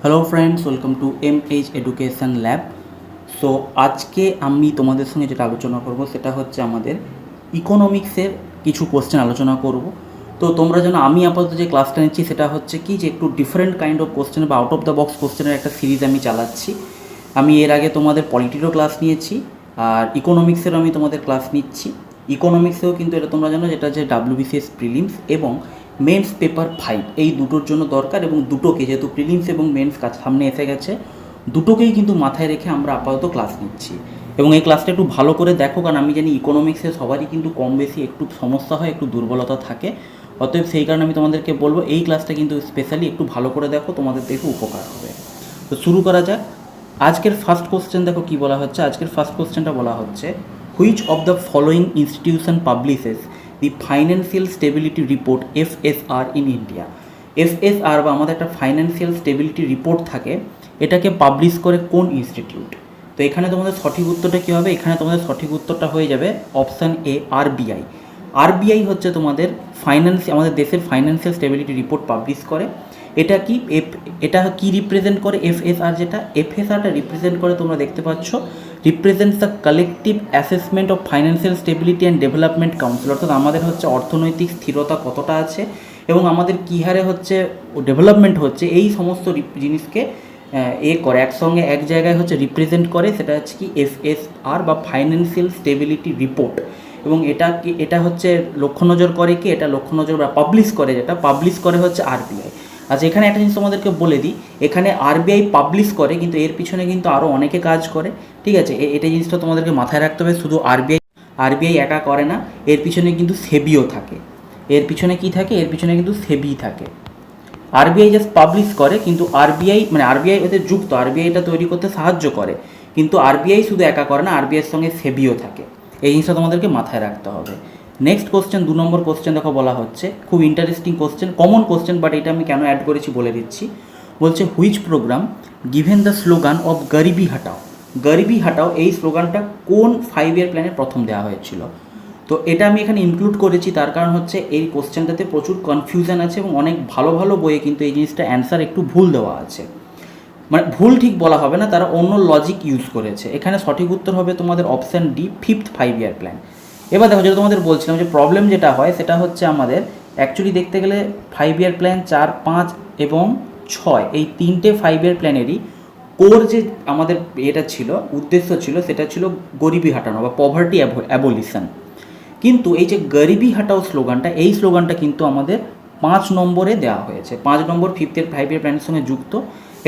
Hello friends, welcome to MH education lab. So আজকে আমি তোমাদের সঙ্গে যেটা আলোচনা করব সেটা হচ্ছে আমাদের ইকোনমিক্সের কিছু কোশ্চেন আলোচনা করব। তো তোমরা যেন আমি আপাতত যে ক্লাসটা নিচ্ছি সেটা হচ্ছে কি যে একটু ডিফারেন্ট কাইন্ড অফ কোশ্চেন বা আউট অফ দ্য বক্স কোশ্চেনের একটা সিরিজ আমি চালাচ্ছি। আমি এর আগে তোমাদের পলিটিরও ক্লাস নিয়েছি আর ইকোনমিক্সেরও আমি তোমাদের ক্লাস নিচ্ছি। ইকোনমিক্সেও কিন্তু এটা তোমরা জানো যেটা যে WBCS প্রিলিমস এবং মেন্স পেপার 5 এই দুটোর জন্য দরকার, এবং দুটোকে যেহেতু প্রিলিমস এবং মেন্স কাজ সামনে এসে গেছে, দুটোকেই কিন্তু মাথায় রেখে আমরা আপাতত ক্লাস নিচ্ছি। এবং এই ক্লাসটা একটু ভালো করে দেখো, কারণ আমি জানি ইকোনমিক্সে সবারই কিন্তু কম বেশি একটু সমস্যা হয়, একটু দুর্বলতা থাকে। অতএব সেই কারণে আমি তোমাদেরকে বলবো এই ক্লাসটা কিন্তু স্পেশালি একটু ভালো করে দেখো, তোমাদের দেখে উপকার হবে। তো শুরু করা যাক। আজকের ফার্স্ট কোশ্চেন দেখো কি বলা হচ্ছে। আজকের ফার্স্ট কোশ্চেনটা বলা হচ্ছে, which of the following institution publishes the financial stability report FSR in India. FSR বা আমাদের একটা ফাইন্যান্সিয়াল স্টেবিলিটি রিপোর্ট থাকে, এটাকে পাবলিশ করে কোন ইনস্টিটিউট? তো এখানে তোমাদের সঠিক উত্তরটা কী হবে? এখানে তোমাদের সঠিক উত্তরটা হয়ে যাবে অপশান এ, RBI। RBI হচ্ছে তোমাদের আমাদের দেশের ফাইন্যান্সিয়াল স্টেবিলিটি রিপোর্ট পাবলিশ করে। এটা কি এটা কি রিপ্রেজেন্ট করে? FSR যেটা FSRটা রিপ্রেজেন্ট করে তোমরা দেখতে পাচ্ছ, represents the collective assessment of financial stability and development council. অর্থাৎ আমাদের হচ্ছে অর্থনৈতিক স্থিরতা কতটা আছে এবং আমাদের কী হারে হচ্ছে ডেভেলপমেন্ট হচ্ছে, এই সমস্ত জিনিসকে করে একসঙ্গে এক জায়গায় হচ্ছে রিপ্রেজেন্ট করে। সেটা হচ্ছে কি FSR বা ফাইন্যান্সিয়াল স্টেবিলিটি রিপোর্ট। এবং এটা হচ্ছে লক্ষ্য নজর করে কি, এটা লক্ষ্য নজর বা পাবলিশ করে, যেটা পাবলিশ করে হচ্ছে RBI। আচ্ছা, এখানে একটা জিনিস তোমাদেরকে বলে দিই, এখানে RBI পাবলিশ করে কিন্তু এর পিছনে কিন্তু আরও অনেকে কাজ করে। ঠিক আছে, এটা জিনিসটা তোমাদেরকে মাথায় রাখতে হবে। শুধু RBI একা করে না, এর পিছনে কিন্তু সেবিও থাকে। এর পিছনে কি থাকে? এর পিছনে কিন্তু সেবি থাকে। RBI জাস্ট পাবলিশ করে, কিন্তু RBI এতে যুক্ত, RBI এটা তৈরি করতে সাহায্য করে, কিন্তু RBI শুধু একা করে না, RBIয়ের সঙ্গে সেবিও থাকে। এই জিনিসটা তোমাদেরকে মাথায় রাখতে হবে। নেক্সট কোশ্চেন, 2 নম্বর কোশ্চেন দেখো বলা হচ্ছে, খুব interesting question, common question, but এটা আমি কেন অ্যাড করেছি বলে দিচ্ছি। বলছে, which program given the slogan of Garibi Hatao. Garibi Hatao এই স্লোগানটা কোন 5 ইয়ার প্ল্যানে প্রথম দেওয়া হয়েছিল? তো এটা আমি এখানে ইনক্লুড করেছি, তার কারণ হচ্ছে এই কোশ্চেনটাতে প্রচুর কনফিউশন আছে এবং অনেক ভালো ভালো বইয়ে কিন্তু এই জিনিসটা অ্যান্সার একটু ভুল দেওয়া আছে। মানে ভুল ঠিক বলা হবে না, তারা অন্য লজিক ইউজ করেছে। এখানে সঠিক উত্তর হবে তোমাদের option D, 5th 5 year plan. এবার দেখো, যেটা তোমাদের বলছিলাম যে প্রবলেম যেটা হয় সেটা হচ্ছে আমাদের অ্যাকচুয়ালি দেখতে গেলে 5 ইয়ার প্ল্যান 4, 5 এবং 6 এই 3টে 5 ইয়ার প্ল্যানেরই কোর যে আমাদের এটা ছিল, উদ্দেশ্য ছিল, সেটা ছিল গরিবি হাটানো বা পভার্টি অ্যাবলিশন। কিন্তু এই যে গরিবি হাটাও স্লোগানটা, এই স্লোগানটা কিন্তু আমাদের 5 নম্বরে দেওয়া হয়েছে। 5 নম্বর 5 ইয়ার প্ল্যানের সঙ্গে যুক্ত।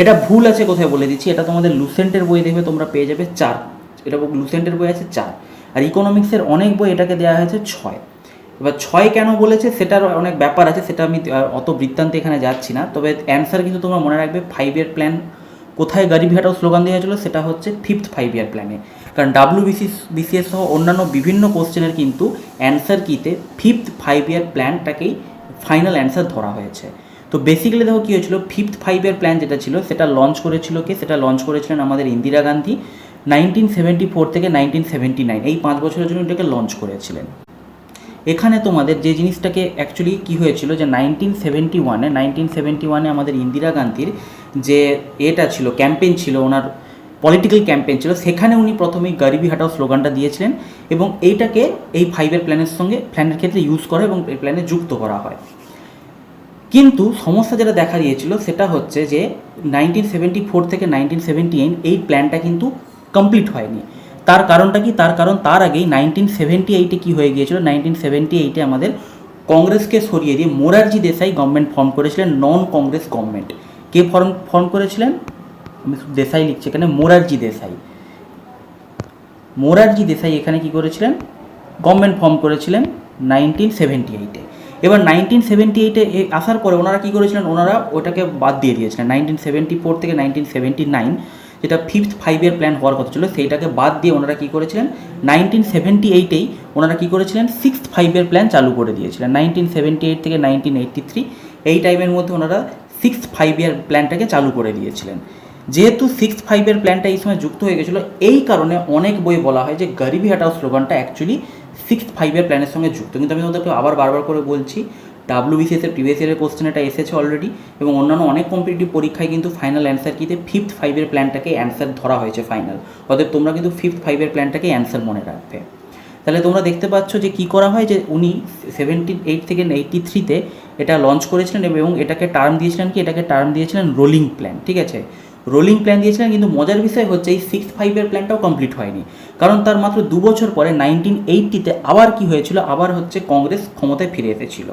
এটা ভুল আছে কোথায় বলে দিচ্ছি, এটা তোমাদের লুসেন্টের বই দেখবে তোমরা পেয়ে যাবে 4, এটা লুসেন্টের বই আছে 4, আর ইকোনমিক্সের অনেক বই এটাকে দেওয়া হয়েছে 6। এবার 6 কেন বলেছে সেটার অনেক ব্যাপার আছে, সেটা আমি অত বৃত্তান্তে এখানে যাচ্ছি না। তবে অ্যান্সার কিন্তু তোমরা মনে রাখবে 5 ইয়ার প্ল্যান কোথায় গরিবি হাটাও স্লোগান দেওয়া হয়েছিল, সেটা হচ্ছে 5th 5 ইয়ার প্ল্যানে। কারণ WBCS সহ অন্যান্য বিভিন্ন কোশ্চেনের কিন্তু অ্যান্সার কিতে 5th 5 ইয়ার প্ল্যানটাকেই ফাইনাল অ্যান্সার ধরা হয়েছে। তো বেসিক্যালি দেখো কী হয়েছিল, 5th 5 ইয়ার প্ল্যান যেটা ছিল সেটা লঞ্চ করেছিল কে? সেটা লঞ্চ করেছিলেন আমাদের ইন্দিরা গান্ধী 1974 থেকে 1979, এই 5 বছরের জন্য এটাকে লঞ্চ করেছিলেন। এখানে তোমাদের যে জিনিসটাকে অ্যাকচুয়ালি কী হয়েছিল যে 1971-এ আমাদের ইন্দিরা গান্ধীর যে এটা ছিল, ক্যাম্পেইন ছিল, ওনার পলিটিক্যাল ক্যাম্পেইন ছিল, সেখানে উনি প্রথমেই গরিবি হাটাও স্লোগানটা দিয়েছিলেন এবং এইটাকে এই 5 ইয়ার প্ল্যানের ক্ষেত্রে ইউজ করা এবং এই প্ল্যানে যুক্ত করা হয়। কিন্তু সমস্যা যেটা দেখা দিয়েছিল সেটা হচ্ছে যে 1974 থেকে 1978 এই প্ল্যানটা কিন্তু কমপ্লিট হয়নি। তার কারণটা কি? তার কারণ তার আগেই 1978-এ কী হয়ে গিয়েছিল, 1978-এ আমাদের কংগ্রেসকে সরিয়ে দিয়ে মোরারজি দেশাই গভর্নমেন্ট ফর্ম করেছিলেন, নন কংগ্রেস গভর্নমেন্ট। কে ফর্ম করেছিলেন? আমি দেশাই লিখছি এখানে, মোরারজি দেশাই এখানে কি করেছিলেন? গভর্নমেন্ট ফর্ম করেছিলেন 1978-এ। এবার 1978-এ আসার পরে ওনারা কী করেছিলেন, ওনারা ওটাকে বাদ দিয়ে দিয়েছিলেন। 1974 থেকে 1979 যেটা 5th 5 ইয়ার প্ল্যান হওয়ার কথা ছিল সেইটাকে বাদ দিয়ে ওনারা কী করেছিলেন, 1978-এই ওনারা কী করেছিলেন, 6th 5 ইয়ার প্ল্যান চালু করে দিয়েছিলেন। 1978 থেকে 1983 এই টাইমের মধ্যে ওনারা 6th 5 ইয়ার প্ল্যানটাকে চালু করে দিয়েছিলেন। যেহেতু 6th 5 ইয়ার প্ল্যানটা এই সময় যুক্ত হয়ে গেছিলো, এই কারণে অনেক বই বলা হয় যে গরিবি হাটাও স্লোগানটা অ্যাকচুয়ালি 6th 5 ইয়ার প্ল্যানের সঙ্গে যুক্ত। কিন্তু আমি তোমাদেরকে আবার বারবার করে বলছি, ডাব্লিউবিসিএসের প্রিভিয়াস ইয়ারের কোশ্চেন এটা এসেছে অলরেডি, এবং অন্যান্য অনেক কম্পিটিটিভ পরীক্ষায় কিন্তু ফাইনাল অ্যান্সার কিতে 5th 5-এর প্ল্যানটাকে অ্যান্সার ধরা হয়েছে ফাইনাল। অতএব তোমরা কিন্তু 5th 5-এর প্ল্যানটাকে অ্যান্সার মনে রাখবে। তাহলে তোমরা দেখতে পাচ্ছ যে কী করা হয়, যে উনি 78 থেকে 83-তে এটা লঞ্চ করেছিলেন এবং এটাকে টার্ম দিয়েছিলেন কি, এটাকে টার্ম দিয়েছিলেন রোলিং প্ল্যান। ঠিক আছে, রোলিং প্ল্যান দিয়েছিলেন, কিন্তু মজার বিষয় হচ্ছে এই 6th 5-এর প্ল্যানটাও কমপ্লিট হয়নি, কারণ তার মাত্র 2 বছর পরে 1980-তে আবার কি হয়েছিল, আবার হচ্ছে কংগ্রেস ক্ষমতায় ফিরে এসেছিল।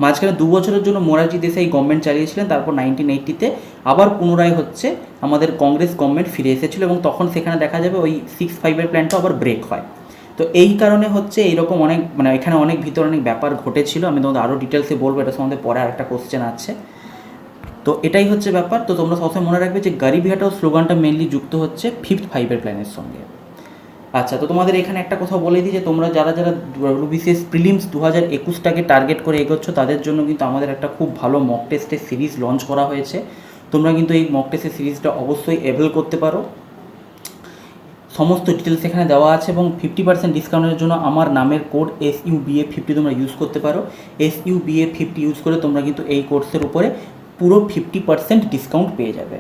মাঝখানে 2 বছরের জন্য মোরারজি দেশাই গভর্নমেন্ট চালিয়েছিলেন, তারপর 1980-তে আবার পুনরায় হচ্ছে আমাদের কংগ্রেস গভর্নমেন্ট ফিরে এসেছিলো, এবং তখন সেখানে দেখা যাবে ওই 6th 5-এর প্ল্যানটা আবার ব্রেক হয়। তো এই কারণে হচ্ছে এইরকম অনেক মানে এখানে অনেক ভিতরে অনেক ব্যাপার ঘটেছিল, আমি তোমাদের আরও ডিটেলসে বলবো, এটা সম্বন্ধে পরে আরেকটা কোশ্চেন আছে। তো এটাই হচ্ছে ব্যাপার। তো তোমরা সবসময় মনে রাখবে যে গরিবি হটাও স্লোগানটা মেনলি যুক্ত হচ্ছে 5th 5-এর প্ল্যানের সঙ্গে। আচ্ছা, তো তোমাদের এখানে একটা কথা বলে দিই যে তোমরা যারা যারা ডাব্লিউবিসিএস প্রিলিমস 2021টাকে টার্গেট করে এগোচ্ছ, তাদের জন্য কিন্তু আমাদের একটা খুব ভালো মক টেস্টের সিরিজ লঞ্চ করা হয়েছে। তোমরা কিন্তু এই মক টেস্টের সিরিজটা অবশ্যই অ্যাভেল করতে পারো, সমস্ত ডিটেলস এখানে দেওয়া আছে, এবং 50% ডিসকাউন্টের জন্য আমার নামের কোড SUBA50 তোমরা ইউজ করতে পারো। SUBA50 ইউজ করে তোমরা কিন্তু এই কোর্সের উপরে পুরো 50% ডিসকাউন্ট পেয়ে যাবে।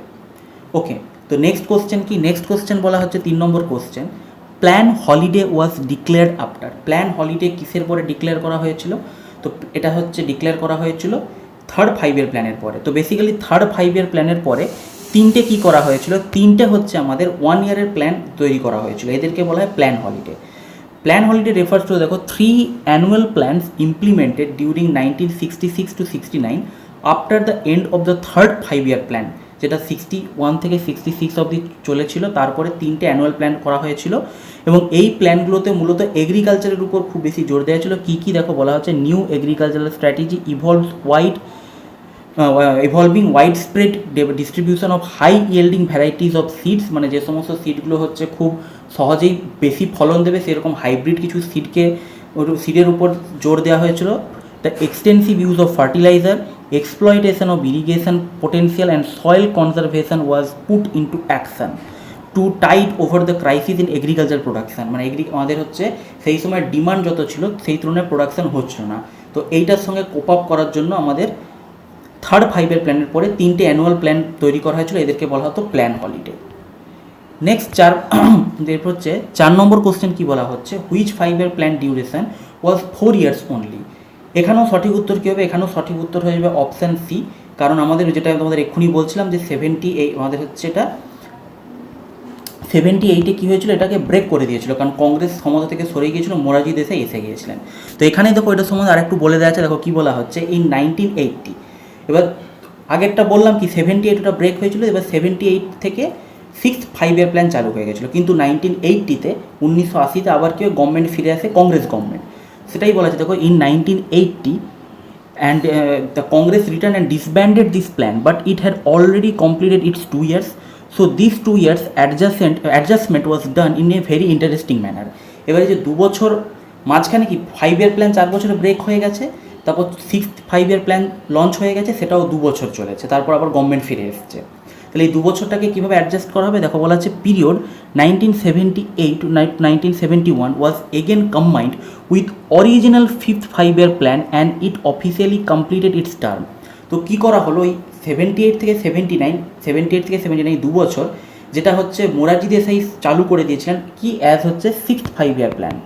ওকে, তো নেক্সট কোশ্চেন কি, নেক্সট কোশ্চেন বলা হচ্ছে 3 নম্বর question, plan holiday was declared after. Plan holiday কিসের পরে ডিক্লেয়ার করা হয়েছিল? তো এটা হচ্ছে ডিক্লেয়ার করা হয়েছিল 3rd 5-এর প্ল্যানের পরে। তো বেসিক্যালি 3rd 5-এর প্ল্যানের পরে তিনটে কী করা হয়েছিল, তিনটে হচ্ছে আমাদের 1 ইয়ারের প্ল্যান তৈরি করা হয়েছিল, এদেরকে বলা হয় plan holiday. Plan holiday refers to, দেখো, 3 annual plans implemented during 1966 to 69 after the end of the 3rd 5-year plan, যেটা 61 থেকে 66 অবধি চলেছিল। তারপরে 3টে অ্যানুয়াল প্ল্যান করা হয়েছিল, এবং এই প্ল্যানগুলোতে মূলত এগ্রিকালচারের উপর খুব বেশি জোর দেওয়া ছিল। কী কী দেখো বলা হচ্ছে, new agricultural strategy evolving wide spread distribution of high yielding varieties of seeds, মানে যে সমস্ত সিডগুলো হচ্ছে খুব সহজেই বেশি ফলন দেবে সেরকম হাইব্রিড কিছু সিডের উপর জোর দেওয়া হয়েছিল। The extensive use of fertiliser, exploitation of irrigation potential and soil conservation was put into action to tide over the crisis in agricultural production, মানে আমাদের হচ্ছে সেই সময় ডিমান্ড যত ছিল সেই তুলনায় প্রোডাকশন হচ্ছিল না। তো এইটার সঙ্গে কোপ আপ করার জন্য আমাদের 3rd 5-এর প্ল্যানের পরে 3টে অ্যানুয়াল প্ল্যান তৈরি করা হয়েছিল, এদেরকে বলা হতো প্ল্যান হলিডে। নেক্সট এরপর হচ্ছে 4 নম্বর কোশ্চেন কি বলা হচ্ছে, হুইচ 5-এর plan duration was 4 years only। এখানেও সঠিক উত্তর কী হবে, এখানেও সঠিক উত্তর হয়ে যাবে অপশান সি, কারণ আমাদের যেটা তোমাদের এক্ষুনি বলছিলাম যে 78 আমাদের হচ্ছে এটা 78-এ কী হয়েছিল, এটাকে ব্রেক করে দিয়েছিল, কারণ কংগ্রেস ক্ষমতা থেকে সরে গিয়েছিল, মোরারজি দেশাই এসে গিয়েছিলেন। তো এখানেই দেখো এটার সম্বন্ধে আরেকটু বলে দেওয়া আছে, দেখো কী বলা হচ্ছে, ইন 1980। এবার আগেরটা বললাম কি 78 ওটা ব্রেক হয়েছিল, এবার 78 থেকে 6th 5-এর প্ল্যান চালু হয়ে গেছিলো, কিন্তু 1980-তে 1980-তে আবার কেউ গভর্নমেন্ট ফিরে আসে, কংগ্রেস গভর্নমেন্ট। সেটাই বলা আছে, দেখো, in 1980 and the Congress returned and disbanded this plan, but it had already completed its 2 years. So these 2 years adjustment was done in a very interesting manner. এবারে যে 2 বছর মাঝখানে কি 5-এর প্ল্যান 4 বছরে ব্রেক হয়ে গেছে, তারপর 6th 5-এর প্ল্যান লঞ্চ হয়ে গেছে, সেটাও 2 বছর চলেছে, তারপর আবার গভর্নমেন্ট ফিরে এসেছে। তাহলে এই 2 বছরটাকে কীভাবে অ্যাডজাস্ট করা হবে, দেখো বলা আছে, period 1978 to 1971 was again combined with original 5th 5-year plan and it officially completed its term. তো কী করা হলো, ওই 78 থেকে 79 2 বছর, যেটা হচ্ছে মোরারজি দেশাই চালু করে দিয়েছিলেন কি অ্যাজ হচ্ছে 6th 5-year plan,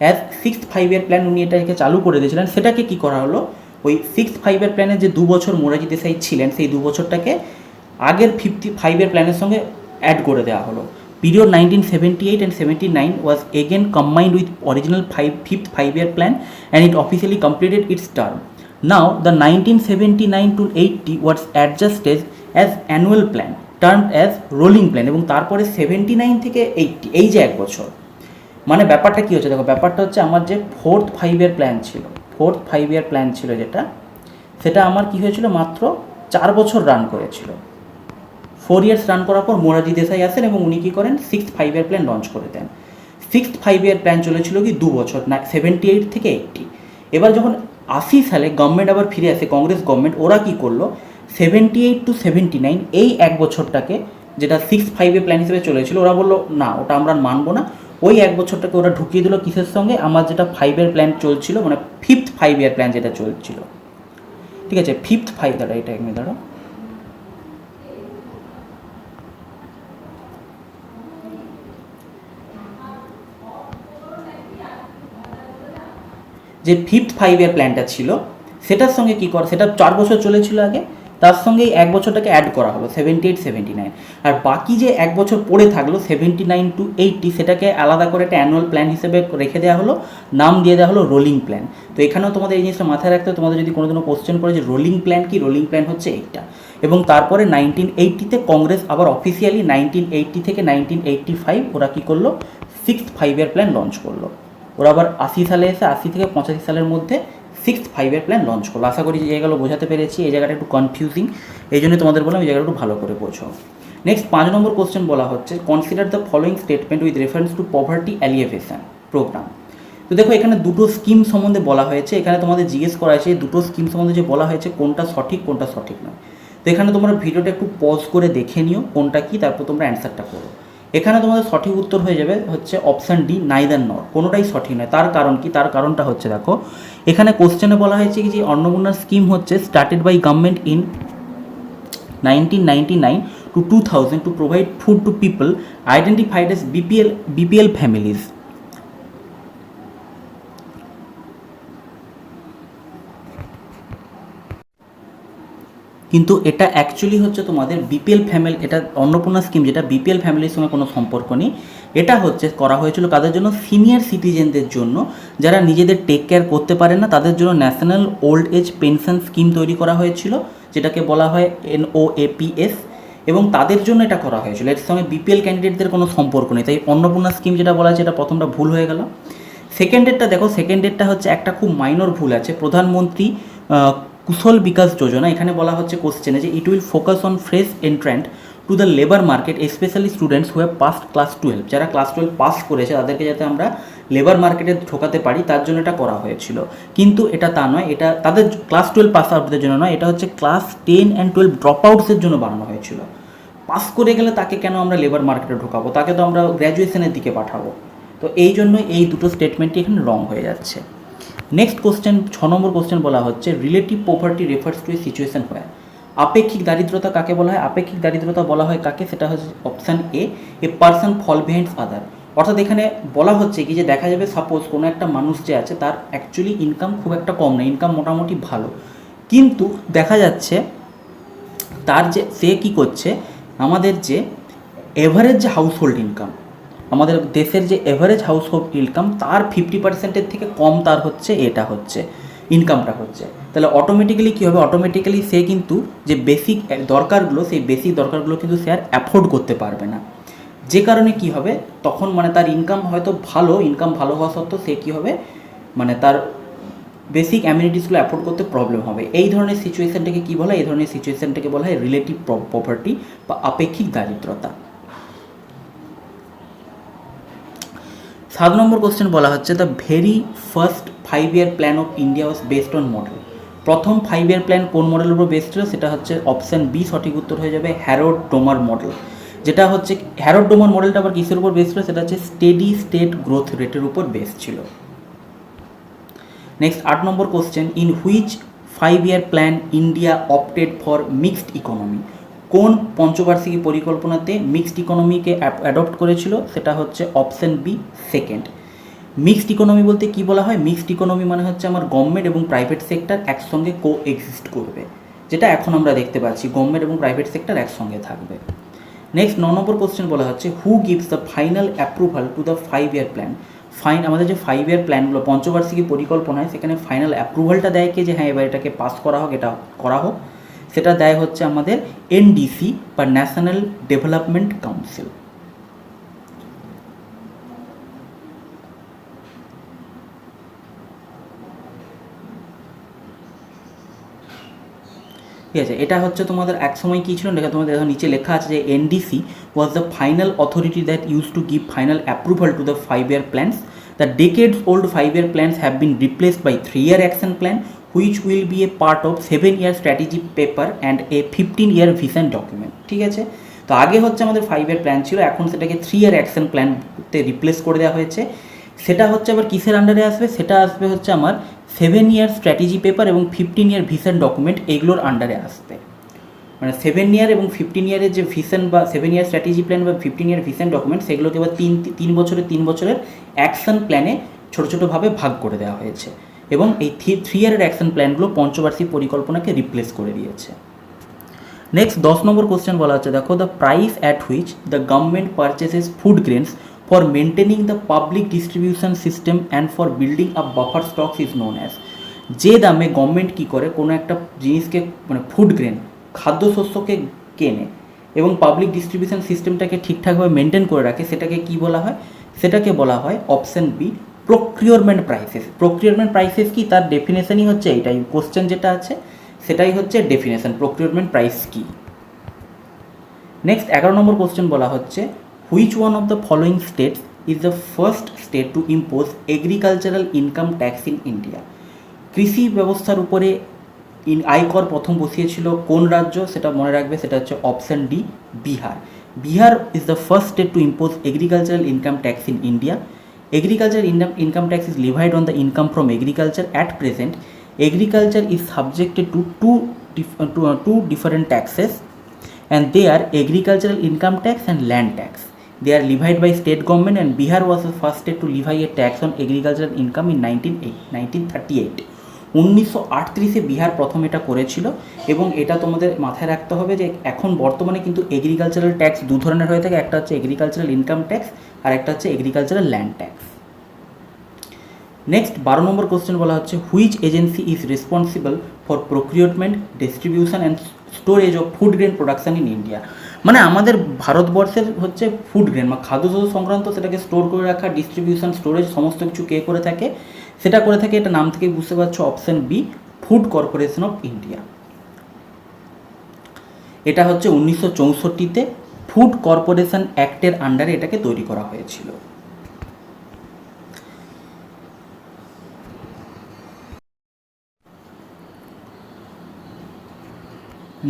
as 6th 5-year plan উনি এটাকে চালু করে দিয়েছিলেন। সেটাকে কী করা হলো, ওই 6th 5-year প্ল্যানের যে 2 বছর মোরারজি দেশাই ছিলেন, সেই 2 বছরটাকে আগের 5-এর প্ল্যানের সঙ্গে অ্যাড করে দেওয়া হলো। Period 1978 and 79 was again combined with original 5th 5-year plan and it officially completed its term. Now the 1979 to 80 was adjusted as annual plan termed as rolling plan, এবং তারপরে 79 থেকে 80 এই যে 1 বছর, মানে ব্যাপারটা কী হচ্ছে, দেখো ব্যাপারটা হচ্ছে আমার যে 4th 5-year প্ল্যান ছিল, 4th 5-year প্ল্যান ছিল যেটা, সেটা আমার কী হয়েছিল, মাত্র 4 বছর রান করেছিল। 4 years রান করার পর মোরারজি দেশাই আসেন এবং উনি কী করেন, 6th 5-year প্ল্যান লঞ্চ করে দেন। 6th 5-year প্ল্যান চলেছিল কি 2 বছর, না 78 থেকে 80। এবার যখন 80 সালে গভর্নমেন্ট আবার ফিরে আসে, কংগ্রেস গভর্নমেন্ট, ওরা কী করলো, 78 to 79 এই 1 বছরটাকে, যেটা 6th 5-year প্ল্যান হিসেবে চলেছিল, ওরা বললো না, ওটা আমরা মানবো না, ওই 1 বছরটাকে ওরা ঢুকিয়ে দিল কিসের সঙ্গে, আমার যেটা 5-year প্ল্যান চলছিল, মানে 5th 5-year প্ল্যান যেটা চলছিল। ঠিক আছে, ফিফথ ফাইভ দাঁড়া, এটা এমনি দাঁড়াও, যে ফিফথ 5 ইয়ার প্ল্যানটা ছিল সেটার সঙ্গে কী করা, সেটা 4 বছর চলেছিল আগে, তার সঙ্গে এই 1 বছরটাকে অ্যাড করা হলো 78 79, আর বাকি যে 1 বছর পড়ে থাকলো 79 to 80 সেটাকে আলাদা করে একটা অ্যানুয়াল প্ল্যান হিসেবে রেখে দেওয়া হলো, নাম দিয়ে দেওয়া হলো রোলিং প্ল্যান। তো এখানেও তোমাদের এই জিনিসটা মাথায় রাখতে হবে, তোমাদের যদি কোনো কোশ্চেন করে যে রোলিং প্ল্যান কি, রোলিং প্ল্যান হচ্ছে এইটা। এবং তারপরে 1980-তে কংগ্রেস আবার অফিসিয়ালি 1980 থেকে 1985 ওরা কী করলো, 6th 5 ইয়ার প্ল্যান লঞ্চ করলো। ওরা আবার 80 সালে এসে 80 থেকে 85 সালের মধ্যে 6th 5 ইয়ার প্ল্যান লঞ্চ করলো। আশা করি যে জায়গাগুলো বোঝাতে পেরেছি, এই জায়গাটা একটু কনফিউজিং, এই জন্য তোমাদের বললাম এই জায়গাটা একটু ভালো করে বোঝো। নেক্সট 5 নম্বর কোশ্চেন বলা হচ্ছে, consider the following statement with reference to poverty alleviation program. তো দেখো এখানে দুটো স্কিম সম্বন্ধে বলা হয়েছে, এখানে তোমাদের জিজ্ঞেস করা হয়েছে দুটো স্কিম সম্বন্ধে যে বলা হয়েছে কোনটা সঠিক কোনটা সঠিক নয়। তো এখানে তোমরা ভিডিওটা একটু পজ করে দেখে নিও কোনটা কি, তারপর তোমরা অ্যান্সারটা করো। এখানে তোমাদের সঠিক উত্তর হয়ে যাবে হচ্ছে অপশান ডি, নাইদার নর, কোনোটাই সঠিক নয়। তার কারণ কি, তার কারণটা হচ্ছে দেখো এখানে কোশ্চেনে বলা হয়েছে কি যে অন্নপূর্ণা স্কিম হচ্ছে started by government in 1999 to 2000 to provide food to people identified as BPL families. কিন্তু এটা অ্যাকচুয়ালি হচ্ছে তোমাদের বিপিএল ফ্যামিলি, এটা অন্নপূর্ণা স্কিম যেটা বিপিএল ফ্যামিলির সঙ্গে কোনো সম্পর্ক নেই। এটা হচ্ছে করা হয়েছিল কাদের জন্য, সিনিয়র সিটিজেনদের জন্য, যারা নিজেদের টেক কেয়ার করতে পারে না, তাদের জন্য national old age pension scheme তৈরি করা হয়েছিল, যেটাকে বলা হয় NOAPS, এবং তাদের জন্য এটা করা হয়েছিল। এর সঙ্গে বিপিএল ক্যান্ডিডেটদের কোনো সম্পর্ক নেই। তাই অন্নপূর্ণা স্কিম যেটা বলা আছে এটা প্রথমটা ভুল হয়ে গেল। সেকেন্ড ডেটটা দেখো, সেকেন্ড ডেটটা হচ্ছে একটা খুব মাইনর ভুল আছে, প্রধানমন্ত্রী কুশল বিকাশ যোজনা, এখানে বলা হচ্ছে কোশ্চেনে যে it will focus on fresh entrant to the labour market specially students who have passed class 12, যারা ক্লাস 12 পাস করেছে তাদেরকে যাতে আমরা লেবার মার্কেটে ঢোকাতে পারি তার জন্য এটা করা হয়েছিল। কিন্তু এটা তা নয়, এটা তাদের ক্লাস 12 পাস আউটদের জন্য নয়, এটা হচ্ছে ক্লাস 10 অ্যান্ড 12 ড্রপ আউটসের জন্য বানানো হয়েছিল। পাস করে গেলে তাকে কেন আমরা লেবার মার্কেটে ঢোকাবো, তাকে তো আমরা গ্র্যাজুয়েশনের দিকে পাঠাবো। তো এই জন্য এই দুটো স্টেটমেন্টই এখানে রং হয়ে যাচ্ছে। নেক্সট কোশ্চেন 6 নম্বর কোশ্চেন বলা হচ্ছে, relative poverty refers to a situation হয়। আপেক্ষিক দারিদ্রতা কাকে বলা হয়, আপেক্ষিক দারিদ্রতা বলা হয় কাকে, সেটা হচ্ছে অপশান এ পার্সন ফল বিহাইন্ডস আদার। অর্থাৎ এখানে বলা হচ্ছে কি যে দেখা যাবে সাপোজ কোনো একটা মানুষ যে আছে তার অ্যাকচুয়ালি ইনকাম খুব একটা কম না, ইনকাম মোটামুটি ভালো, কিন্তু দেখা যাচ্ছে তার যে সে কী করছে, আমাদের যে এভারেজ যে হাউস হোল্ড ইনকাম, আমাদের দেশের যে এভারেজ হাউস হোল্ড ইনকাম তার 50% থেকে কম তার হচ্ছে এটা হচ্ছে ইনকামটা হচ্ছে। তাহলে অটোমেটিক্যালি কী হবে, অটোমেটিক্যালি সে কিন্তু যে বেসিক দরকারগুলো, সেই বেসিক দরকারগুলো কিন্তু সে আর অ্যাফোর্ড করতে পারবে না। যে কারণে কি হবে, তখন মানে তার ইনকাম হয়তো ভালো, ইনকাম ভালো হওয়া সত্ত্বেও সে কী হবে, মানে তার বেসিক অ্যামিনিটিসগুলো অ্যাফোর্ড করতে প্রবলেম হবে। এই ধরনের সিচুয়েশানটাকে কী বলা হয়, এই ধরনের সিচুয়েশানটাকে বলা হয় রিলেটিভ পভার্টি বা আপেক্ষিক দারিদ্রতা। 7 নম্বর কোশ্চেন বলা হচ্ছে, the very first 5 year plan of India was based on model. প্রথম 5 ইয়ার প্ল্যান কোন মডেলের উপর বেসড ছিল, সেটা হচ্ছে অপশান বি, সঠিক উত্তর হয়ে যাবে হ্যারোড ডোমার মডেল। যেটা হচ্ছে হ্যারোড ডোমার মডেলটা আবার কিসের উপর বেসড ছিল, সেটা হচ্ছে স্টেডি স্টেট গ্রোথ রেটের উপর বেস ছিল। Next 8 number question, in which 5 year plan India opted for mixed economy. কোন পঞ্চবার্ষিকী পরিকল্পনাতে মিক্সড ইকোনমিকে অ্যাডপ্ট করেছিল, সেটা হচ্ছে option B, second. Mixed economy বলতে কি বলা হয়, মিক্সড ইকোনমি মানে হচ্ছে আমার গভর্নমেন্ট এবং প্রাইভেট সেক্টর একসঙ্গে কো এক্সিস্ট করবে, যেটা এখন আমরা দেখতে পাচ্ছি গভর্নমেন্ট এবং প্রাইভেট সেক্টর একসঙ্গে থাকবে। নেক্সট 9 নম্বর কোশ্চেন বলা হচ্ছে, হু gives the final approval to the 5 year plan. আমাদের যে 5 ইয়ার প্ল্যানগুলো পঞ্চবার্ষিকী পরিকল্পনায়, সেখানে ফাইনাল অ্যাপ্রুভালটা দেয় কে, যে হ্যাঁ এবার এটাকে পাস করা হোক, এটা করা হোক, সেটা দেয় হচ্ছে আমাদের NDC বা ন্যাশনাল ডেভেলপমেন্ট কাউন্সিল। ঠিক আছে, এটা হচ্ছে তোমাদের এক সময় কী ছিল, দেখা তোমাদের এখন নিচে লেখা আছে যে NDC was the final authority that use to give final approval to the 5 year plans. The decades old 5 year plans have been replaced by 3 year action plan which will be a part of 7 year strategy paper and a 15 year vision document। ঠিক আছে, তো আগে হচ্ছে আমাদের 5 year plan ছিল, এখন সেটাকে 3 year action প্ল্যানতে replace করে দেওয়া হয়েছে। সেটা হচ্ছে আবার কিসের আন্ডারে আসবে, সেটা আসবে হচ্ছে আমার 7 ইয়ার স্ট্র্যাটেজি পেপার এবং 15 ইয়ার ভিশন ডকুমেন্ট এগুলোর আন্ডারে আসবে। মানে 7 ইয়ার এবং 15 ইয়ারের যে ভিশন বা 7 ইয়ার স্ট্র্যাটেজি প্ল্যান বা 15 ইয়ার ভিশন ডকুমেন্ট সেগুলোকে এবার তিন বছরের অ্যাকশন প্ল্যানে ছোটো ছোটোভাবে ভাগ করে দেওয়া হয়েছে এবং এই 3 ইয়ারের অ্যাকশন প্ল্যানগুলো পঞ্চবার্ষিক পরিকল্পনাকে রিপ্লেস করে দিয়েছে। নেক্সট 10 নম্বর কোশ্চেন বলা হচ্ছে, দেখো the price at which the government purchases food grains for maintaining the public distribution system and for building a buffer stocks is known as. যে দামে গভর্নমেন্ট কী করে কোনো একটা জিনিসকে মানে ফুড গ্রেন খাদ্যশস্যকে কেনে এবং পাবলিক ডিস্ট্রিবিউশন সিস্টেমটাকে ঠিকঠাকভাবে মেনটেন করে রাখে, সেটাকে কি বলা হয়? সেটাকে বলা হয় অপশন বি প্রক্রিওরমেন্ট প্রাইসেস। প্রক্রিওরমেন্ট প্রাইসেস কি, তার ডেফিনেশনই হচ্ছে এইটাই, কোশ্চেন যেটা আছে সেটাই হচ্ছে ডেফিনেশন, প্রক্রিওরমেন্ট প্রাইস কি। নেক্সট 11 নম্বর কোশ্চেন বলা হচ্ছে, which one of the following states is the first state to impose agricultural income tax in India? কৃষি ব্যবস্থার উপরে আয়কর প্রথম বসিয়েছিল কোন রাজ্য? সেটা মনে রাখবে, সেটা হচ্ছে option D Bihar. Bihar is the first state to impose agricultural income tax in India. Agricultural income tax is levied on the income from agriculture. At present, agriculture is subjected to two different taxes, and they are agricultural income tax and land tax. They are levied by state government, and Bihar was the first state to levy a tax on agricultural income in 1938. 1938 Bihar প্রথম এটা করেছিল এবং এটা তোমাদের মাথায় রাখতে হবে যে এখন বর্তমানে কিন্তু এগ্রিকালচারাল ট্যাক্স দু ধরনের হয়ে থাকে, একটা হচ্ছে এগ্রিকালচারাল ইনকাম ট্যাক্স আর একটা হচ্ছে এগ্রিকালচারাল ল্যান্ড ট্যাক্স। নেক্সট 12 নম্বর কোশ্চেন বলা হচ্ছে, which agency is responsible for procurement, distribution and storage of food grain production in India? মানে আমাদের ভারতবর্ষের হচ্ছে ফুড গ্রেন বা খাদ্যশস্য সংক্রান্ত সেটাকে স্টোর করে রাখা, ডিস্ট্রিবিউশন, স্টোরেজ সমস্ত কিছু কে করে থাকে? সেটা করে থাকে, এটা নাম থেকে বুঝতে পারছো, option B food corporation of India. এটা হচ্ছে 1964-তে ফুড কর্পোরেশন অ্যাক্টের আন্ডারে এটাকে তৈরি করা হয়েছিল।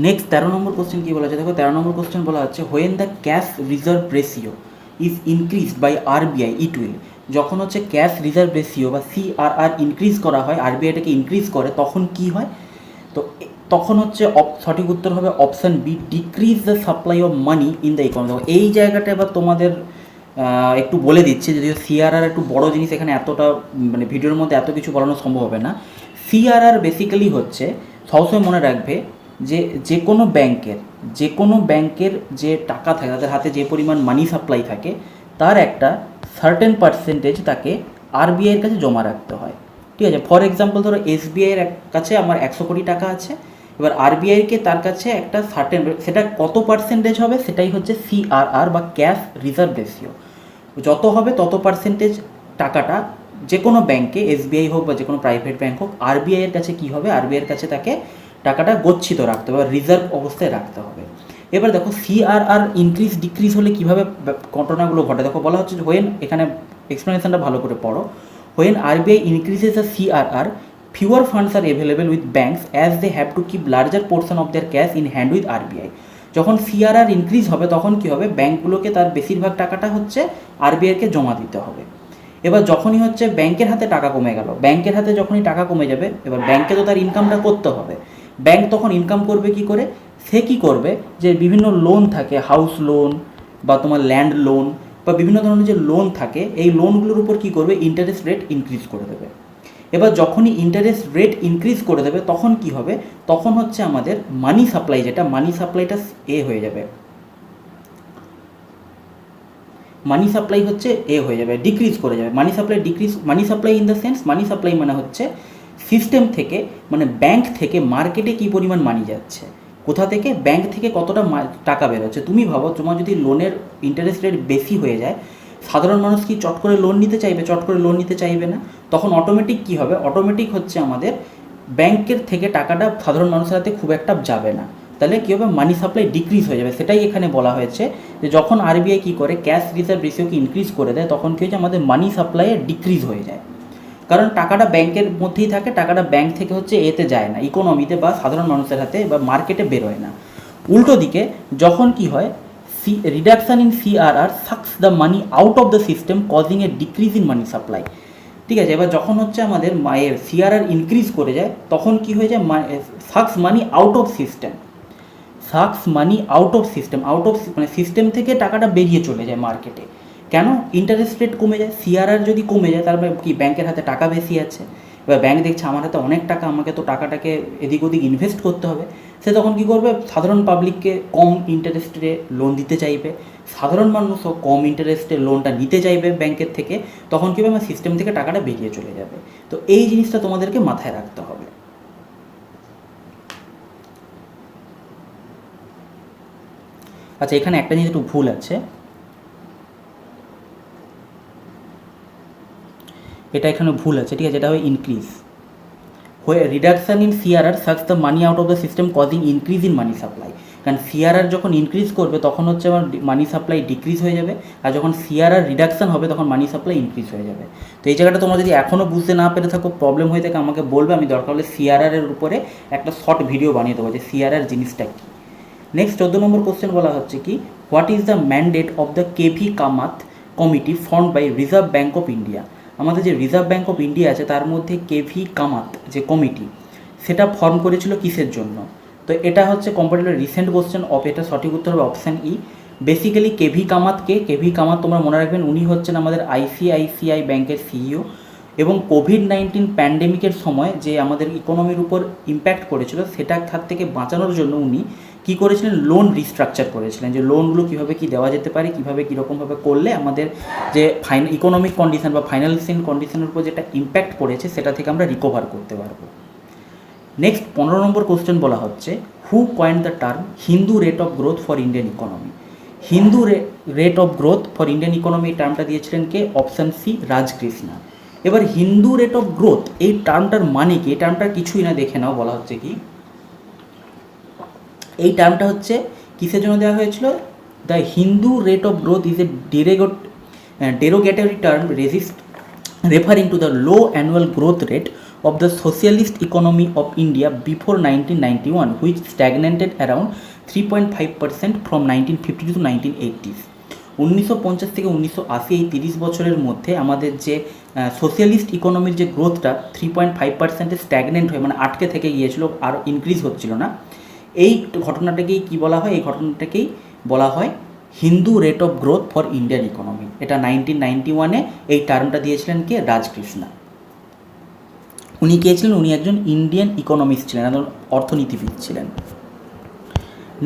নেক্সট 13 নম্বর কোশ্চেন কী বলা আছে, দেখো 13 নম্বর কোশ্চেন বলা হচ্ছে, when the cash reserve ratio is increased by RBI it will. যখন হচ্ছে ক্যাশ রিজার্ভ রেশিও বা সিআরআর ইনক্রিজ করা হয়, আরবিআইটাকে ইনক্রিজ করে, তখন কি হয়? তো তখন হচ্ছে সঠিক উত্তর হবে option B decrease the supply of money in the economy. এই জায়গাটা এবার তোমাদের একটু বলে দিচ্ছে, যদিও সিআরআর একটু বড় জিনিস, এখানে এতটা মানে ভিডিওর মধ্যে এত কিছু বলানো সম্ভব হবে না। সিআরআর বেসিক্যালি হচ্ছে, সবসময় মনে রাখবে যে কোনো ব্যাংকের যে টাকা থাকে, তাদের হাতে যে পরিমাণ মানি সাপ্লাই থাকে, তার একটা সার্টেন পার্সেন্টেজ তাকে আরবিআইয়ের কাছে জমা রাখতে হয়। ঠিক আছে, ফর এক্সাম্পল ধরো এসবিআইয়ের কাছে আমার 100 কোটি টাকা আছে, এবার আরবিআইকে তার কাছে একটা সার্টেন, সেটা কত পার্সেন্টেজ হবে সেটাই হচ্ছে সিআরআর বা ক্যাশ রিজার্ভ রেশিও। যত হবে তত পার্সেন্টেজ টাকাটা যে কোনো ব্যাংকে, এসবিআই হোক বা যে কোনো প্রাইভেট ব্যাংক হোক, আরবিআইয়ের কাছে কী হবে, আরবিআইয়ের কাছে তাকে টাকাটা গচ্ছিত রাখতে হবে, রিজার্ভ অবস্থায় রাখতে হবে। এবার দেখো সিআরআর ইনক্রিজ ডিক্রিজ হলে কীভাবে ঘটনাগুলো ঘটে, দেখো বলা হচ্ছে হোয়েন, এখানে এক্সপ্লেনেশনটা ভালো করে পড়ো, when RBI increases the CRR, fewer funds are available with banks as they have to keep larger portion of their cash in hand with RBI. যখন সিআরআর ইনক্রিজ হবে তখন কী হবে, ব্যাংকগুলোকে তার বেশিরভাগ টাকাটা হচ্ছে আরবিআইকে জমা দিতে হবে। এবার যখনই হচ্ছে ব্যাংকের হাতে টাকা কমে গেল, ব্যাংকের হাতে যখনই টাকা কমে যাবে, এবার ব্যাংকে তো তার ইনকামটা করতে হবে। ব্যাংক তখন ইনকাম করবে কি করে? সে কী করবে, যে বিভিন্ন লোন থাকে, হাউস লোন বা তোমার ল্যান্ড লোন বা বিভিন্ন ধরনের যে লোন থাকে, এই লোনগুলোর উপর কী করবে, ইন্টারেস্ট রেট ইনক্রিজ করে দেবে। এবার যখনই ইন্টারেস্ট রেট ইনক্রিজ করে দেবে তখন কি হবে, তখন হচ্ছে আমাদের মানি সাপ্লাই, যেটা মানি সাপ্লাইটা হয়ে যাবে, মানি সাপ্লাই হচ্ছে হয়ে যাবে, ডিক্রিজ করে যাবে। মানি supply in the sense, money supply মানে হচ্ছে সিস্টেম থেকে, মানে ব্যাংক থেকে মার্কেটে কী পরিমাণ মানি যাচ্ছে, কোথা থেকে, ব্যাংক থেকে কতটা টাকা বেরোচ্ছে। তুমি ভাবো, তোমার যদি লোনের ইন্টারেস্ট রেট বেশি হয়ে যায়, সাধারণ মানুষ কি চট করে লোন নিতে চাইবে? চট করে লোন নিতে চাইবে না। তখন অটোমেটিক কী হবে, অটোমেটিক হচ্ছে আমাদের ব্যাংকের থেকে টাকাটা সাধারণ মানুষের হাতে খুব একটা যাবে না। তাহলে কী হবে, মানি সাপ্লাই ডিক্রিজ হয়ে যাবে। সেটাই এখানে বলা হয়েছে যে যখন আরবিআই কী করে, ক্যাশ রিজার্ভ রেশিওকে ইনক্রিজ করে দেয়, তখন কী হচ্ছে, আমাদের মানি সাপ্লাইয়ে ডিক্রিজ হয়ে যায়। কারণ টাকাটা ব্যাংকের মধ্যেই থাকে, টাকাটা ব্যাংক থেকে হচ্ছে এতে যায় না, ইকোনমিতে বা সাধারণ মানুষের হাতে বা মার্কেটে বেরোয় না। উল্টো দিকে যখন কি হয়, reduction in CRR sucks the money out of the system causing a decrease in money supply. ঠিক আছে। এবার যখন হচ্ছে আমাদের সিআরআর ইনক্রিজ করে যায় তখন কি হয়ে যায়, sucks money out of system, sucks money out of system, মানে সিস্টেম থেকে টাকাটা বেরিয়ে চলে যায় মার্কেটে। কেন? ইন্টারেস্ট রেট কমে যায়। সিআরআর যদি কমে যায় তার মানে কি, ব্যাংকের হাতে টাকা বেশি আছে। এবার ব্যাংক দেখছে আমার হাতে অনেক টাকা, আমাকে তো টাকাটাকে এদিক ওদিক ইনভেস্ট করতে হবে। সে তখন কী করবে, সাধারণ পাবলিককে কম ইন্টারেস্টে লোন দিতে চাইবে, সাধারণ মানুষও কম ইন্টারেস্টে লোনটা নিতে চাইবে ব্যাংকের থেকে। তখন কী হবে, আমার সিস্টেম থেকে টাকাটা বেরিয়ে চলে যাবে। তো এই জিনিসটা তোমাদেরকে মাথায় রাখতে হবে। আচ্ছা, এখানে একটা জিনিস একটু ভুল আছে, এটা এখানে ভুল আছে, ঠিক আছে। এটা হবে ইনক্রিজ, হয়ে reduction in CRR sucks the money out of the system causing increase in money supply. কারণ সিআরআর যখন ইনক্রিজ করবে তখন হচ্ছে আমার মানি সাপ্লাই ডিক্রিজ হয়ে যাবে, আর যখন সিআরআর রিডাকশান হবে তখন মানি সাপ্লাই ইনক্রিজ হয়ে যাবে। তো এই জায়গাটা তোমরা যদি এখনও বুঝতে না পেরে থাকো, প্রবলেম হয়ে থাকে, আমাকে বলবে, আমি দরকার হলে সিআরআরের উপরে একটা শর্ট ভিডিও বানিয়ে দেবো যে সিআরআর জিনিসটা কী। নেক্সট 14 নম্বর কোশ্চেন বলা হচ্ছে কি, what is the mandate of the KV Kamath committee formed by Reserve Bank of India. আমাদের যে রিজার্ভ ব্যাঙ্ক অফ ইন্ডিয়া আছে তার মধ্যে কেভি কামাত যে কমিটি, সেটা ফর্ম করেছিল কিসের জন্য? তো এটা হচ্ছে কম্পারেটিভলি রিসেন্ট কোশ্চেন, এটা সঠিক উত্তর হবে option E. Basically KV Kamath তোমরা মনে রাখবেন, উনি হচ্ছেন আমাদের আইসিআইসিআই ব্যাংকের সিইও, এবং কোভিড-19 প্যান্ডেমিকের সময় যে আমাদের ইকোনমির উপর ইম্প্যাক্ট করেছিল সেটা হাত থেকে বাঁচানোর জন্য উনি কী করেছিলেন, লোন রিস্ট্রাকচার করেছিলেন, যে লোনগুলো কীভাবে কী দেওয়া যেতে পারে, কীভাবে কীরকমভাবে করলে আমাদের যে ইকোনমিক কন্ডিশন বা ফাইন্যান্সিয়াল কন্ডিশনের উপর যেটা ইম্প্যাক্ট পড়েছে সেটা থেকে আমরা রিকভার করতে পারবো। নেক্সট 15 নম্বর কোশ্চেন বলা হচ্ছে, who coined the term Hindu rate of growth for Indian economy. Hindu rate of growth for Indian economy এই টার্মটা দিয়েছিলেন কে? Option C, রাজকৃষ্ণা। এবার হিন্দু রেট অফ গ্রোথ এই টার্মটার মানে কি? এই টার্মটা কিছুই না, দেখে নাও। বলা হচ্ছে কি, এই টার্মটা হচ্ছে কিসের জন্য দেওয়া হয়েছিল? The Hindu rate of growth is a derogatory term referring to the low annual growth rate of the socialist economy of India before 1991, which stagnated around 3.5% from 1950 to 1980s. 1950 থেকে 1980 এই 30 বছরের মধ্যে আমাদের যে সোশ্যালিস্ট ইকোনমির যে গ্রোথটা 3.5%-এ স্ট্যাগনেন্ট হয়ে, মানে আটকে থেকে গিয়েছিল, আর ইনক্রিজ হচ্ছিল না। এই ঘটনাটাকেই কি বলা হয়? এই ঘটনাটাকেই বলা হয় Hindu rate of growth for Indian economy. এটা 1991-এ এই টার্মটা দিয়েছিলেন কে? রাজকৃষ্ণা। উনি কে ছিলেন? উনি একজন ইন্ডিয়ান ইকোনমিস্ট ছিলেন, একজন অর্থনীতিবিদ ছিলেন।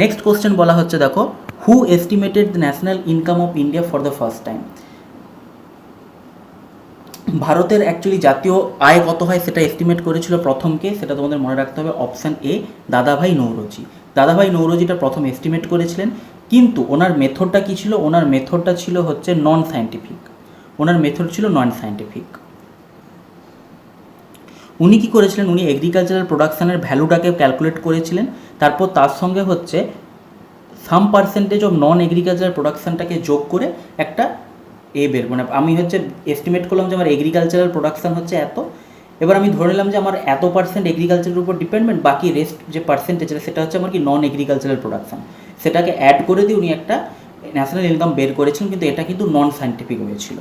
নেক্সট কোশ্চেন বলা হচ্ছে, দেখো, who estimated the national income of India for the first time. ভারতের অ্যাকচুয়ালি জাতীয় আয় কত হয় সেটা এস্টিমেট করেছিল প্রথমকে, সেটা তোমাদের মনে রাখতে হবে, অপশান এ, দাদাভাই নৌরোজি। দাদাভাই নৌরোজিটা প্রথম এস্টিমেট করেছিলেন, কিন্তু ওনার মেথডটা কী ছিল? ওনার মেথডটা ছিল হচ্ছে নন সায়েন্টিফিক। ওনার মেথড ছিল নন সায়েন্টিফিক। উনি কী করেছিলেন? উনি এগ্রিকালচারাল প্রোডাকশানের ভ্যালুটাকে ক্যালকুলেট করেছিলেন, তারপর তার সঙ্গে হচ্ছে সাম পার্সেন্টেজ অফ নন এগ্রিকালচারাল প্রোডাকশানটাকে যোগ করে একটা মানে আমি হচ্ছে এস্টিমেট করলাম যে আমার এগ্রিকালচারাল প্রোডাকশান হচ্ছে এত, এবার আমি ধরে নিলাম যে আমার এত পার্সেন্ট এগ্রিকালচারের উপর ডিপেন্ডেন্ট, বাকি রেস্ট যে পার্সেন্টেজ সেটা হচ্ছে আমার কি নন এগ্রিকালচারাল প্রোডাকশান, সেটাকে অ্যাড করে দিয়ে উনি একটা ন্যাশনাল ইনকাম বের করেছিলেন, কিন্তু এটা কিন্তু নন সায়েন্টিফিক হয়েছিল।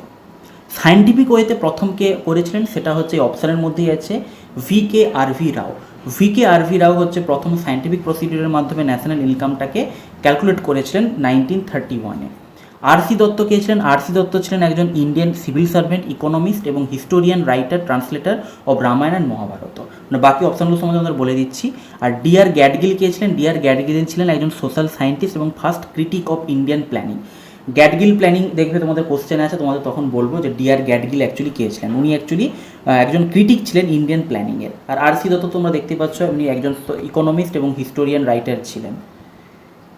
সায়েন্টিফিক ওয়েতে প্রথম কে করেছিলেন সেটা হচ্ছে অপশানের মধ্যেই আছে VKRV রাও। VKRV রাও হচ্ছে প্রথম সায়েন্টিফিক প্রসিডিউরের মাধ্যমে ন্যাশনাল ইনকামটাকে ক্যালকুলেট করেছিলেন 1931-এ। RC দত্ত কে ছিলেন? RC দত্ত ছিলেন একজন ইন্ডিয়ান সিভিল সার্ভেন্ট, ইকোনমিস্ট এবং historian, writer, translator of Ramayana and Mahabharata. মানে বাকি অপশানগুলো সম্বন্ধে আমরা বলে দিচ্ছি। আর ডিআর গ্যাডগিল কে ছিলেন? ডিআর গ্যাডগিল ছিলেন একজন সোশ্যাল সায়েন্টিস্ট এবং first critic of Indian planning. Gadgil planning দেখবে তোমাদের কোশ্চেন আছে, তোমাদের তখন বলবো যে ডিআর গ্যাডগিল অ্যাকচুয়ালি কে ছিলেন। উনি অ্যাকচুয়ালি একজন ক্রিটিক ছিলেন ইন্ডিয়ান প্ল্যানিংয়ের। আর RC দত্ত তোমরা দেখতে পাচ্ছ, উনি একজন ইকোনমিস্ট এবং হিস্টোরিয়ান, রাইটার ছিলেন।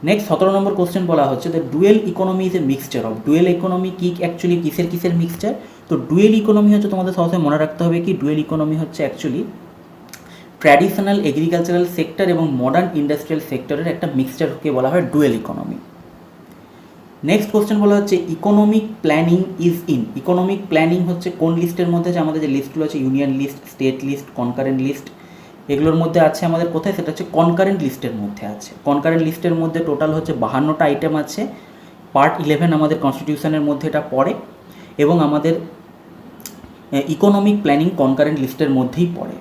নেক্সট 17 নম্বর কোশ্চেন বলা হচ্ছে, the dual economy is a mixture of. Dual economy কি অ্যাকচুয়ালি কিসের মিক্সচার? তো ডুয়েল ইকোনমি হচ্ছে, তোমাদের সহজে মনে রাখতে হবে কি, ডুয়েল ইকোনমি হচ্ছে অ্যাকচুয়ালি ট্র্যাডিশনাল এগ্রিকালচারাল সেক্টর এবং মডার্ন ইন্ডাস্ট্রিয়াল সেক্টরের একটা মিক্সচারকে বলা হয় ডুয়েল ইকোনমি। নেক্সট কোশ্চেন বলা হচ্ছে, economic planning is in. Economic planning হচ্ছে কোন লিস্টের মধ্যে? যে আমাদের যে লিস্টগুলো আছে, union list, state list, concurrent list, এগুলোর মধ্যে আছে আমাদের কোথায়? সেটা হচ্ছে কনকারেন্ট লিস্টের মধ্যে আছে। কনকারেন্ট লিস্টের মধ্যে টোটাল হচ্ছে 52টা আইটেম আছে। পার্ট 11 আমাদের কনস্টিটিউশনের মধ্যে এটা পড়ে, এবং আমাদের ইকোনমিক প্ল্যানিং কনকারেন্ট লিস্টের মধ্যেই পড়ে।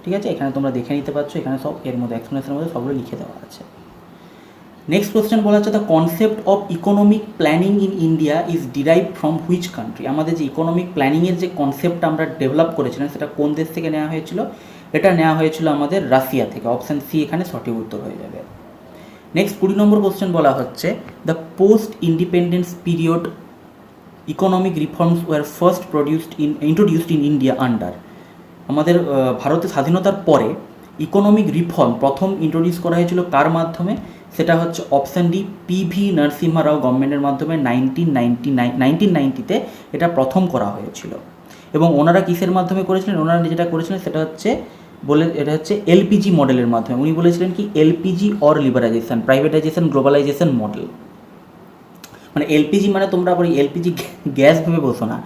ঠিক আছে, এখানে তোমরা দেখে নিতে পারছো, এখানে সব এর মধ্যে এক্সপ্লেনেশনের মধ্যে সবগুলো লিখে দেওয়া আছে। নেক্সট কোয়েশ্চেন বলা হচ্ছে the concept of economic planning in India is derive from which country. আমাদের যে ইকোনমিক প্ল্যানিংয়ের যে কনসেপ্টটা আমরা ডেভেলপ করেছিলাম সেটা কোন দেশ থেকে নেওয়া হয়েছিল? এটা নেওয়া হয়েছিল আমাদের রাশিয়া থেকে। অপশান সি এখানে সঠিক উত্তর হয়ে যাবে। নেক্সট 20 নম্বর কোশ্চেন বলা হচ্ছে the post independence period economic reforms were first introduced in India under. আমাদের ভারতের স্বাধীনতার পরে ইকোনমিক রিফর্ম প্রথম ইন্ট্রোডিউস করা হয়েছিল কার মাধ্যমে? সেটা হচ্ছে অপশান ডি, পিভি নরসিম্হা রাও গভর্নমেন্টের মাধ্যমে 1990-তে এটা প্রথম করা হয়েছিল। এবং ওনারা কিসের মাধ্যমে করেছিলেন? ওনারা যেটা করেছিলেন সেটা হচ্ছে এটা হচ্ছে এলপিজি মডেলের মাধ্যমে। উনি বলেছিলেন কি LPG or liberalisation, privatisation, globalisation model. মানে এলপিজি মানে তোমরা আবার এলপিজি গ্যাস ভেবে বসো না।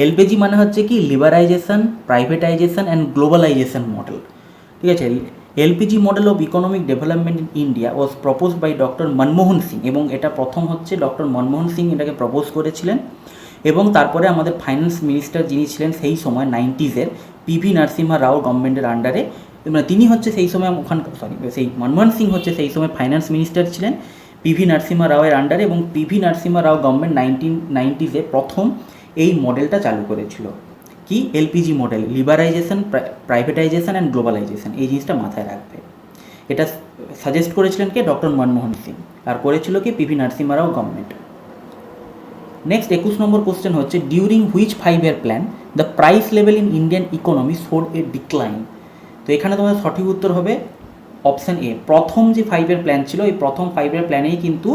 এলপিজি মানে হচ্ছে কি liberalisation, privatisation and globalisation model. ঠিক আছে, LPG model of economic development in India was proposed by doctor Manmohan Singh, এবং এটা প্রথম হচ্ছে ডক্টর মনমোহন সিং এটাকে প্রপোজ করেছিলেন। এবং তারপরে আমাদের ফাইন্যান্স মিনিস্টার যিনি ছিলেন সেই সময় 90s পিভি নরসিম্হা রাও গভর্নমেন্টের আন্ডারে, মানে তিনি হচ্ছে সেই সময় সেই মনমোহন সিং হচ্ছে সেই সময় ফাইন্যান্স মিনিস্টার ছিলেন পিভি নরসিম্হা রাওয়ের আন্ডারে, এবং PV Narasimha Rao government 1990s প্রথম এই মডেলটা চালু করেছিল। কি? LPG model, liberalisation, privatisation and globalisation, এই জিনিসটা মাথায় রাখবে। এটা সাজেস্ট করেছিলেন কে? ডক্টর মনমোহন সিং, আর করেছিল কি PV Narasimha Rao government. Next 21 number question হচ্ছে during which 5-year plan the price level in Indian economy showed a decline. তো এখানে তোমাদের সঠিক উত্তর হবে অপশান এ। প্রথম যে 5-year প্ল্যান ছিল, এই প্রথম 5-year প্ল্যানেই কিন্তু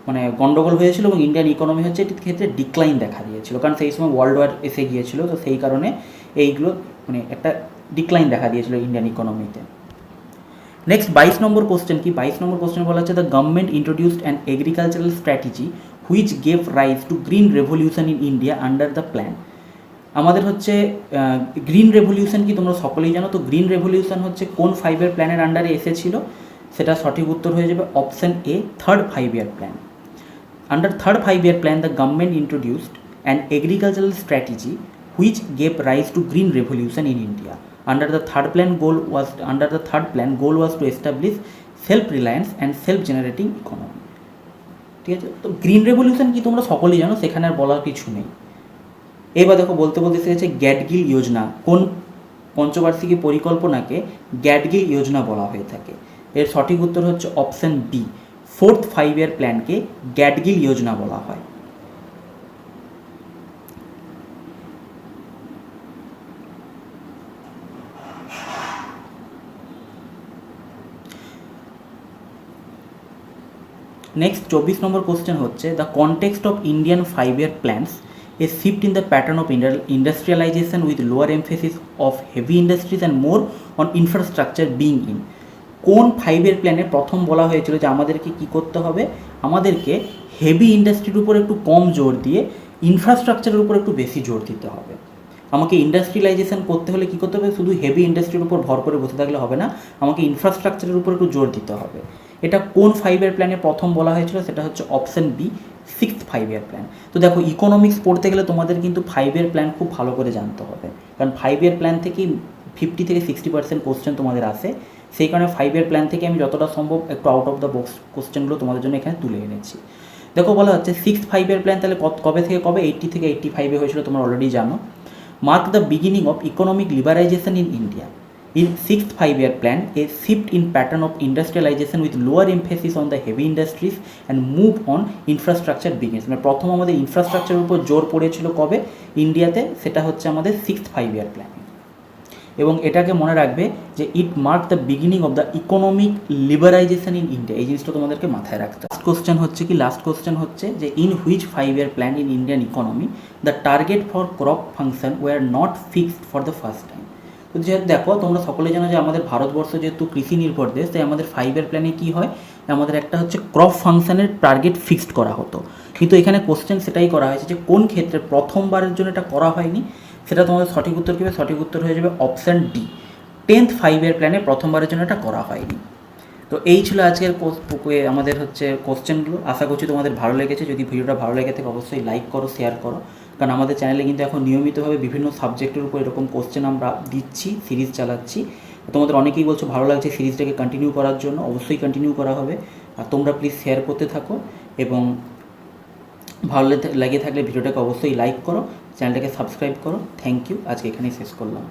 মানে গন্ডগোল হয়েছিল এবং ইন্ডিয়ান ইকোনমি হচ্ছে এটির ক্ষেত্রে ডিক্লাইন দেখা দিয়েছিল, কারণ সেই সময় ওয়ার্ল্ড ওয়ার এসে গিয়েছিল। তো সেই কারণে এইগুলো মানে একটা ডিক্লাইন দেখা দিয়েছিল ইন্ডিয়ান ইকোনমিতে। নেক্সট 22 নম্বর কোশ্চেন কি? 22 নম্বর কোশ্চেন বলা হচ্ছে the government introduced an agricultural strategy which gave rise to green revolution in India under the plan. আমাদের হচ্ছে গ্রিন রেভলিউশন কি তোমরা সকলেই জানো। তো গ্রিন রেভলিউশন হচ্ছে কোন 5-year প্ল্যানের আন্ডারে এসেছিল? সেটা সঠিক উত্তর হয়ে যাবে option A, third 5-year plan. Under third 5-year plan, the government introduced an agricultural strategy which gave rise to green revolution in India. Under the third plan, goal was to establish self-reliance and self-generating economy. ঠিক আছে, তো green revolution কি তোমরা সকলেই জানো, সেখানে আর বলার কিছু নেই। এবার দেখো বলতে শিখেছে গ্যাডগিল যোজনা। কোন পঞ্চবার্ষিকী পরিকল্পনাকে গ্যাডগিল যোজনা বলা হয়ে থাকে? এর সঠিক উত্তর হচ্ছে অপশান বি, ফোর্থ 5-year প্ল্যানকে গ্যাডগিল যোজনা বলা হয়। নেক্সট 24 নম্বর কোশ্চেন হচ্ছে the context of Indian 5-year plans a shift in the pattern of industrialization with lower emphasis of heavy industries and more on infrastructure being in. কোন 5-year প্ল্যানে প্রথম বলা হয়েছিল যে আমাদেরকে কী করতে হবে? আমাদেরকে হেভি ইন্ডাস্ট্রির উপর একটু কম জোর দিয়ে ইনফ্রাস্ট্রাকচারের উপর একটু বেশি জোর দিতে হবে। আমাকে ইন্ডাস্ট্রিয়ালাইজেশন করতে হলে কী করতে হবে? শুধু হেভি ইন্ডাস্ট্রির উপর ভর করে বসে থাকলে হবে না, আমাকে ইনফ্রাস্ট্রাকচারের উপর একটু জোর দিতে হবে। এটা কোন 5-year প্ল্যানে প্রথম বলা হয়েছিল? সেটা হচ্ছে option B, sixth 5-year plan. তো দেখো ইকোনমিক্স পড়তে গেলে তোমাদের কিন্তু 5-year প্ল্যান খুব ভালো করে জানতে হবে, কারণ 5-year প্ল্যান থেকেই 50 থেকে 60% কোশ্চেন তোমাদের আসে। সেই কারণে 5-year প্ল্যান থেকে আমি যতটা সম্ভব একটু আউট অফ দ্য বক্স কোশ্চেনগুলো তোমাদের জন্য এখানে তুলে এনেছি। দেখো বলা হচ্ছে সিক্সথ 5-year প্ল্যান তাহলে কবে থেকে কবে? 80 থেকে 85 হয়েছিল, তোমরা অলরেডি জানো। Mark the beginning of economic liberalization in India. In sixth 5-year plan, a shift in pattern of industrialization with lower emphasis on the heavy industries and move on infrastructure begins. মানে প্রথম আমাদের ইনফ্রাস্ট্রাকচারের উপর জোর পড়েছিল কবে ইন্ডিয়াতে? সেটা হচ্ছে আমাদের সিক্সথ 5-year প্ল্যান। এবং এটাকে মনে রাখবে যে it mark the beginning of the economic liberalization in India. এই জিনিসটা তোমাদেরকে মাথায় রাখতে হবে। লাস্ট কোশ্চেন হচ্ছে যে in which 5-year plan in Indian economy the target for crop function were not fixed for the first time. তো যেহেতু দেখো তোমরা সকলে জানো যে আমাদের ভারতবর্ষ যেহেতু কৃষি নির্ভর দেশ, তাই আমাদের 5-year প্ল্যানে কী হয়, আমাদের একটা হচ্ছে ক্রপ ফাংশনের টার্গেট ফিক্সড করা হতো। কিন্তু এখানে কোশ্চেন সেটাই করা হয়েছে যে কোন ক্ষেত্রে প্রথমবারের জন্য এটা করা হয়নি। সেটা তোমাদের সঠিক উত্তর কী হবে? সঠিক উত্তর হয়ে যাবে অপশান ডি, 10th 5-year প্ল্যানে প্রথমবারের জন্য এটা করা হয়নি। তো এই ছিল আজকের আমাদের হচ্ছে কোশ্চেনগুলো। আশা করছি তোমাদের ভালো লেগেছে। যদি ভিডিওটা ভালো লেগে থাকে অবশ্যই লাইক করো, শেয়ার করো। কারণ আমাদের চ্যানেলে কিন্তু এখন নিয়মিতভাবে বিভিন্ন সাবজেক্টের উপর এরকম কোশ্চেন আমরা দিচ্ছি, সিরিজ চালাচ্ছি। তোমাদের অনেকেই বলছো ভালো লাগছে সিরিজটাকে কন্টিনিউ করার জন্য, অবশ্যই কন্টিনিউ করা হবে। আর তোমরা প্লিজ শেয়ার করতে থাকো এবং ভালো লেগে থাকলে ভিডিওটাকে অবশ্যই লাইক করো, চ্যানেলটাকে সাবস্ক্রাইব করো। থ্যাংক ইউ, আজকে এখানেই শেষ করলাম।